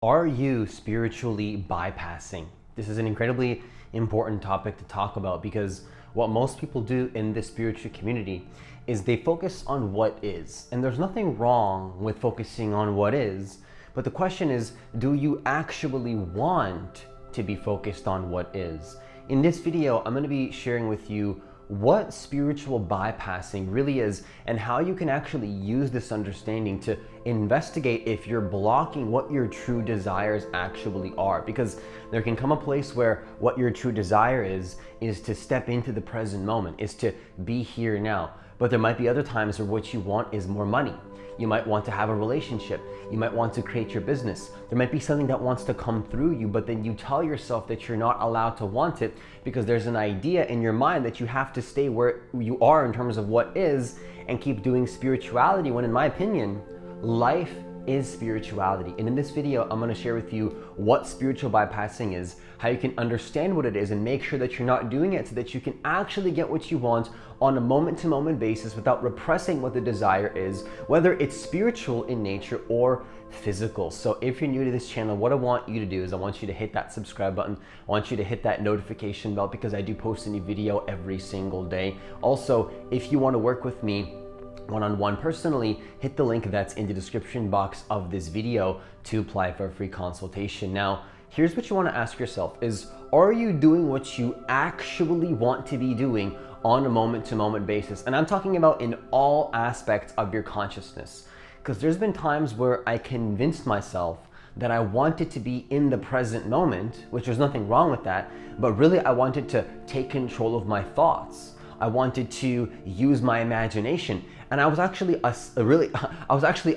Are you spiritually bypassing? This is an incredibly important topic to talk about because what most people do in the spiritual community is they focus on what is. And there's nothing wrong with focusing on what is, but the question is, do you actually want to be focused on what is? In this video, I'm going to be sharing with you what spiritual bypassing really is and how you can actually use this understanding to investigate if you're blocking what your true desires actually are. Because there can come a place where what your true desire is to step into the present moment, is to be here now. But there might be other times where what you want is more money. You might want to have a relationship. You might want to create your business. There might be something that wants to come through you, but then you tell yourself that you're not allowed to want it because there's an idea in your mind that you have to stay where you are in terms of what is and keep doing spirituality, when in my opinion, life is spirituality. And in this video, I'm going to share with you what spiritual bypassing is, how you can understand what it is and make sure that you're not doing it so that you can actually get what you want on a moment-to-moment basis without repressing what the desire is, whether it's spiritual in nature or physical. So if you're new to this channel, what I want you to do is I want you to hit that subscribe button. I want you to hit that notification bell because I do post a new video every single day. Also, if you want to work with me one-on-one personally, hit the link that's in the description box of this video to apply for a free consultation. Now, here's what you want to ask yourself is, are you doing what you actually want to be doing on a moment-to-moment basis? And I'm talking about in all aspects of your consciousness. Because there's been times where I convinced myself that I wanted to be in the present moment, which was nothing wrong with that, but really I wanted to take control of my thoughts. I wanted to use my imagination. And I was actually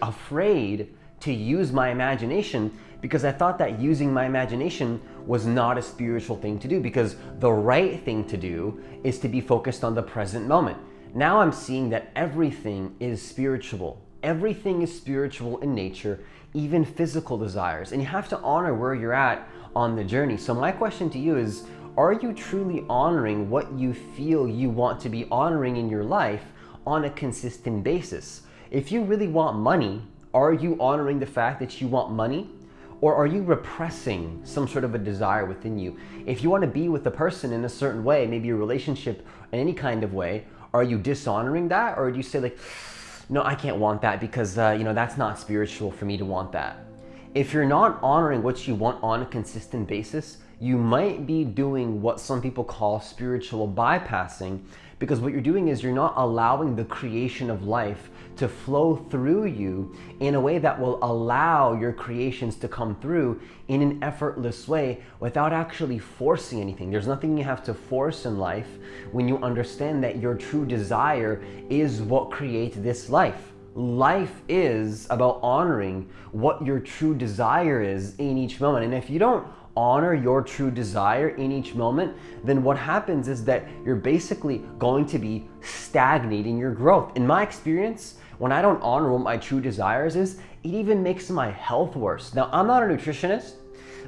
afraid to use my imagination because I thought that using my imagination was not a spiritual thing to do, because the right thing to do is to be focused on the present moment. Now I'm seeing that everything is spiritual. Everything is spiritual in nature, even physical desires. And you have to honor where you're at on the journey. So my question to you is, are you truly honoring what you feel you want to be honoring in your life on a consistent basis? If you really want money, are you honoring the fact that you want money? Or are you repressing some sort of a desire within you? If you want to be with a person in a certain way, maybe a relationship in any kind of way, are you dishonoring that? Or do you say like, no, I can't want that because that's not spiritual for me to want that? If you're not honoring what you want on a consistent basis, you might be doing what some people call spiritual bypassing, because what you're doing is you're not allowing the creation of life to flow through you in a way that will allow your creations to come through in an effortless way without actually forcing anything. There's nothing you have to force in life when you understand that your true desire is what creates this life. Life is about honoring what your true desire is in each moment. And if you don't honor your true desire in each moment, then what happens is that you're basically going to be stagnating your growth. In my experience, when I don't honor what my true desires is, it even makes my health worse. Now, I'm not a nutritionist,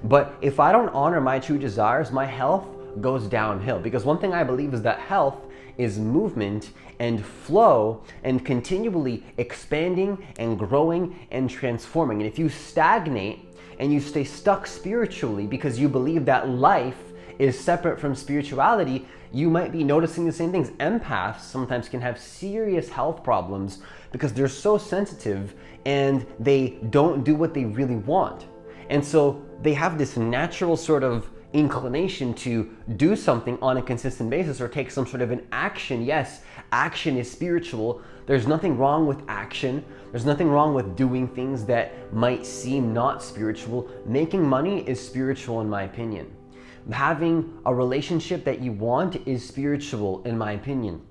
but if I don't honor my true desires, my health goes downhill. Because one thing I believe is that health is movement and flow and continually expanding and growing and transforming. And if you stagnate and you stay stuck spiritually because you believe that life is separate from spirituality, you might be noticing the same things. Empaths sometimes can have serious health problems because they're so sensitive and they don't do what they really want. And so they have this natural sort of inclination to do something on a consistent basis or take some sort of an action. Yes, action is spiritual. There's nothing wrong with action. There's nothing wrong with doing things that might seem not spiritual. Making money is spiritual in my opinion. Having a relationship that you want is spiritual in my opinion.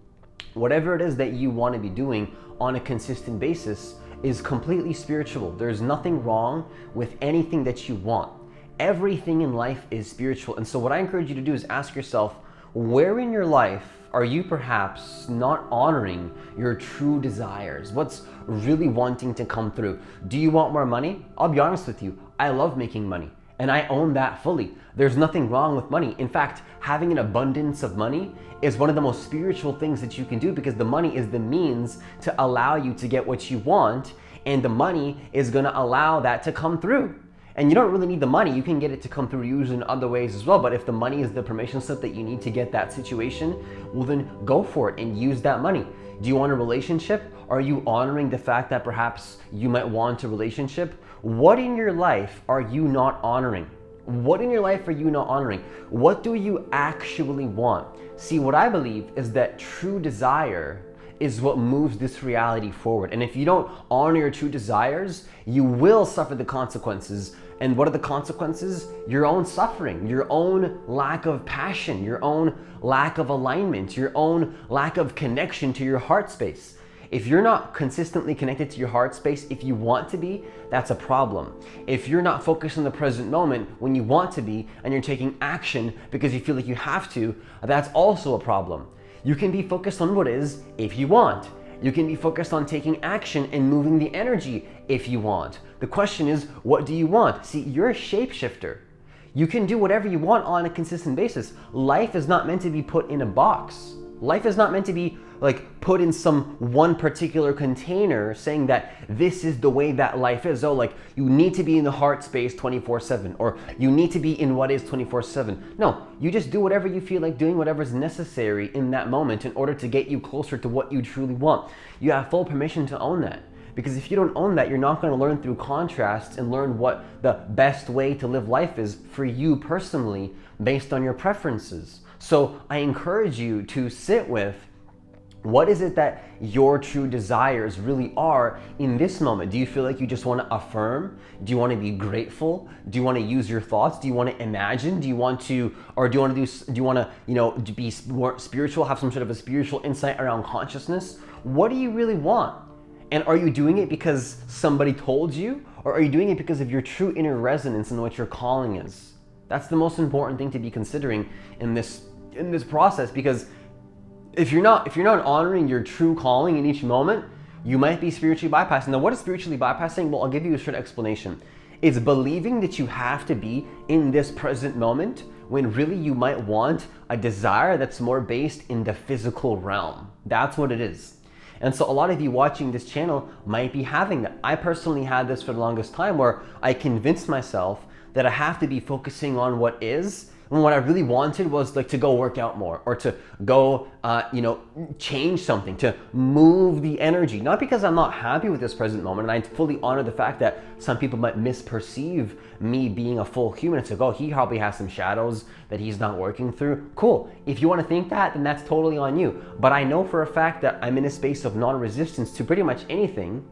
Whatever it is that you want to be doing on a consistent basis is completely spiritual. There's nothing wrong with anything that you want. Everything in life is spiritual. And so what I encourage you to do is ask yourself, where in your life are you perhaps not honoring your true desires? What's really wanting to come through? Do you want more money? I'll be honest with you, I love making money and I own that fully. There's nothing wrong with money. In fact, having an abundance of money is one of the most spiritual things that you can do, because the money is the means to allow you to get what you want, and the money is gonna allow that to come through. And you don't really need the money. You can get it to come through usually in other ways as well. But if the money is the permission slip that you need to get that situation, well then go for it and use that money. Do you want a relationship? Are you honoring the fact that perhaps you might want a relationship? What in your life are you not honoring? What in your life are you not honoring? What do you actually want? See, what I believe is that true desire is what moves this reality forward. And if you don't honor your true desires, you will suffer the consequences. And what are the consequences? Your own suffering, your own lack of passion, your own lack of alignment, your own lack of connection to your heart space. If you're not consistently connected to your heart space, if you want to be, that's a problem. If you're not focused on the present moment when you want to be, and you're taking action because you feel like you have to, that's also a problem. You can be focused on what is if you want. You can be focused on taking action and moving the energy if you want. The question is, what do you want? See, you're a shapeshifter. You can do whatever you want on a consistent basis. Life is not meant to be put in a box. Life is not meant to be like put in some one particular container saying that this is the way that life is. Oh, like you need to be in the heart space 24/7, or you need to be in what is 24/7. No, you just do whatever you feel like doing, whatever is necessary in that moment in order to get you closer to what you truly want. You have full permission to own that. Because if you don't own that, you're not going to learn through contrast and learn what the best way to live life is for you personally based on your preferences. So I encourage you to sit with what is it that your true desires really are in this moment. Do you feel like you just want to affirm? Do you want to be grateful? Do you want to use your thoughts? Do you want to imagine? Do you want to, or do you want to be more spiritual, have some sort of a spiritual insight around consciousness? What do you really want? And are you doing it because somebody told you? Or are you doing it because of your true inner resonance and what your calling is? That's the most important thing to be considering in this process, because if you're not honoring your true calling in each moment, you might be spiritually bypassing. Now, what is spiritually bypassing? Well, I'll give you a short explanation. It's believing that you have to be in this present moment when really you might want a desire that's more based in the physical realm. That's what it is. And so a lot of you watching this channel might be having that. I personally had this for the longest time, where I convinced myself that I have to be focusing on what is, when what I really wanted was like to go work out more, or to go, change something, to move the energy. Not because I'm not happy with this present moment, and I fully honor the fact that some people might misperceive me being a full human. It's like, oh, he probably has some shadows that he's not working through. Cool. If you want to think that, then that's totally on you. But I know for a fact that I'm in a space of non-resistance to pretty much anything.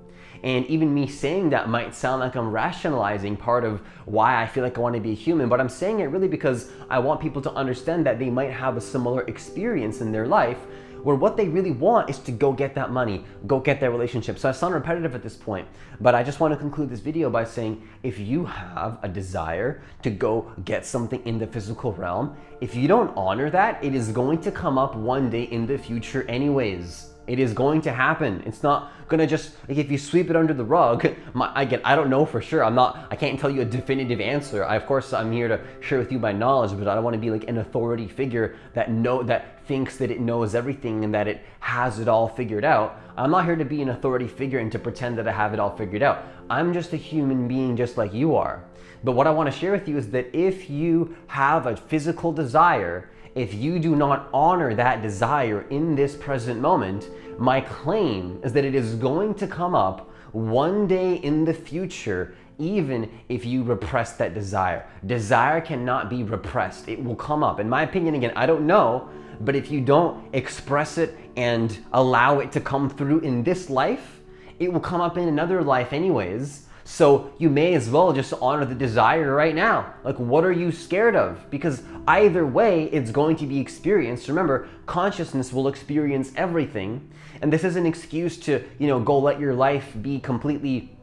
And even me saying that might sound like I'm rationalizing part of why I feel like I want to be a human, but I'm saying it really because I want people to understand that they might have a similar experience in their life where what they really want is to go get that money, go get that relationship. So I sound repetitive at this point, but I just want to conclude this video by saying, if you have a desire to go get something in the physical realm, if you don't honor that, it is going to come up one day in the future anyways. It is going to happen. It's not gonna just, like, if you sweep it under the rug, I don't know for sure. I can't tell you a definitive answer. Of course, I'm here to share with you my knowledge, but I don't want to be like an authority figure that thinks that it knows everything and that it has it all figured out. I'm not here to be an authority figure and to pretend that I have it all figured out. I'm just a human being just like you are. But what I want to share with you is that if you have a physical desire, if you do not honor that desire in this present moment, my claim is that it is going to come up one day in the future, even if you repress that desire. Desire cannot be repressed. It will come up. In my opinion, again, I don't know, but if you don't express it and allow it to come through in this life, it will come up in another life anyways. So you may as well just honor the desire right now. Like, what are you scared of? Because either way, it's going to be experienced. Remember, consciousness will experience everything. And this is an excuse to, go let your life be completely,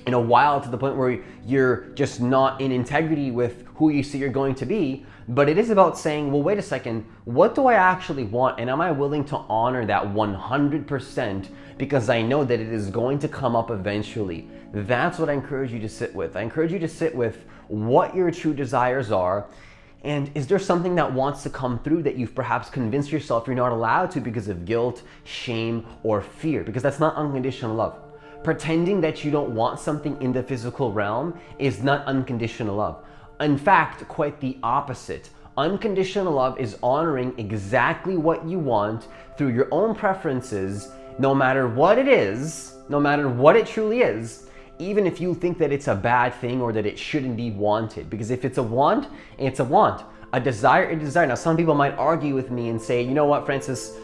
wild to the point where you're just not in integrity with who you see you're going to be. But it is about saying, well, wait a second, what do I actually want? And am I willing to honor that 100%? Because I know that it is going to come up eventually. That's what I encourage you to sit with. I encourage you to sit with what your true desires are. And is there something that wants to come through that you've perhaps convinced yourself you're not allowed to because of guilt, shame, or fear? Because that's not unconditional love. Pretending that you don't want something in the physical realm is not unconditional love. In fact, quite the opposite. Unconditional love is honoring exactly what you want through your own preferences, no matter what it is, no matter what it truly is, even if you think that it's a bad thing or that it shouldn't be wanted. Because if it's a want, it's a want. A desire is a desire. Now, some people might argue with me and say, you know what, Francis,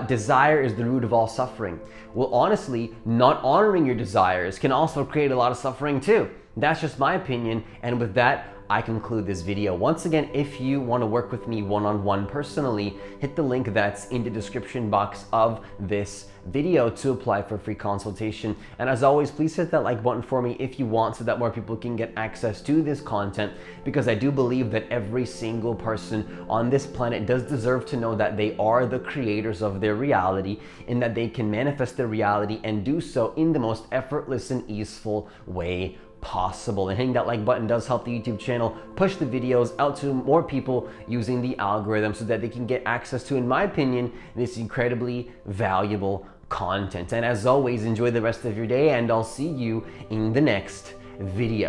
desire is the root of all suffering. Well, honestly, not honoring your desires can also create a lot of suffering too. That's just my opinion. And with that, I conclude this video. Once again, if you want to work with me one-on-one personally, hit the link that's in the description box of this video to apply for a free consultation. And as always, please hit that like button for me if you want, so that more people can get access to this content, because I do believe that every single person on this planet does deserve to know that they are the creators of their reality, and that they can manifest their reality and do so in the most effortless and easeful way possible. And hitting that like button does help the YouTube channel push the videos out to more people using the algorithm, so that they can get access to, in my opinion, this incredibly valuable content. And as always, enjoy the rest of your day, and I'll see you in the next video.